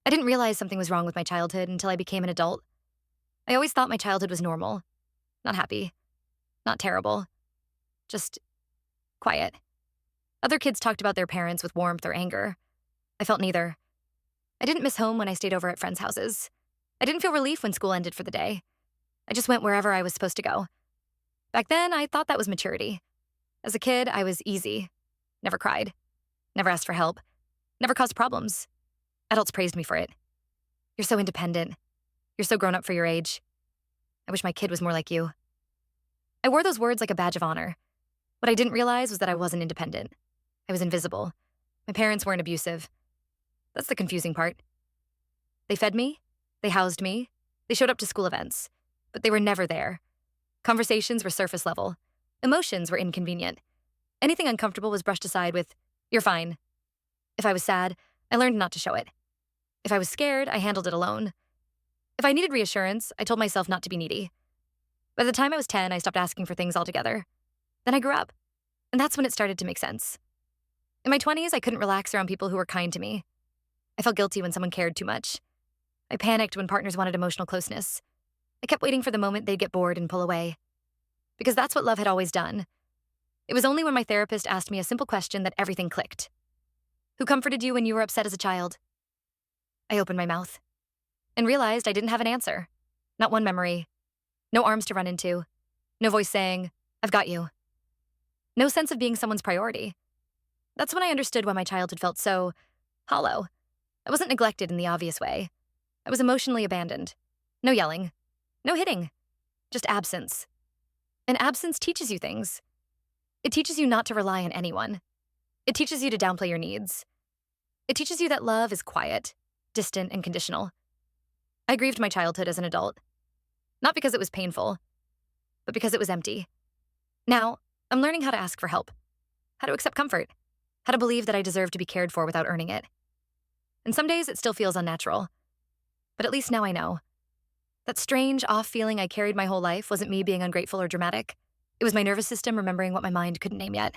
I didn't realize something was wrong with my childhood until I became an adult. I always thought my childhood was normal, not happy, not terrible, just quiet. Other kids talked about their parents with warmth or anger. I felt neither. I didn't miss home when I stayed over at friends' houses. I didn't feel relief when school ended for the day. I just went wherever I was supposed to go. Back then, I thought that was maturity. As a kid, I was easy. Never cried. Never asked for help. Never caused problems. Adults praised me for it. You're so independent. You're so grown up for your age. I wish my kid was more like you. I wore those words like a badge of honor. What I didn't realize was that I wasn't independent. I was invisible. My parents weren't abusive. That's the confusing part. They fed me. They housed me. They showed up to school events. But they were never there. Conversations were surface level. Emotions were inconvenient. Anything uncomfortable was brushed aside with, "You're fine." If I was sad, I learned not to show it. If I was scared, I handled it alone. If I needed reassurance, I told myself not to be needy. By the time I was 10, I stopped asking for things altogether. Then I grew up. And that's when it started to make sense. In my 20s, I couldn't relax around people who were kind to me. I felt guilty when someone cared too much. I panicked when partners wanted emotional closeness. I kept waiting for the moment they'd get bored and pull away. Because that's what love had always done. It was only when my therapist asked me a simple question that everything clicked. Who comforted you when you were upset as a child? I opened my mouth and realized I didn't have an answer. Not one memory. No arms to run into. No voice saying, "I've got you." No sense of being someone's priority. That's when I understood why my childhood felt so hollow. I wasn't neglected in the obvious way. I was emotionally abandoned. No yelling. No hitting. Just absence. And absence teaches you things. It teaches you not to rely on anyone. It teaches you to downplay your needs. It teaches you that love is quiet, distant, and conditional. I grieved my childhood as an adult. Not because it was painful, but because it was empty. Now, I'm learning how to ask for help, how to accept comfort, how to believe that I deserve to be cared for without earning it. And some days it still feels unnatural. But at least now I know. That strange, off feeling I carried my whole life wasn't me being ungrateful or dramatic. It was my nervous system remembering what my mind couldn't name yet.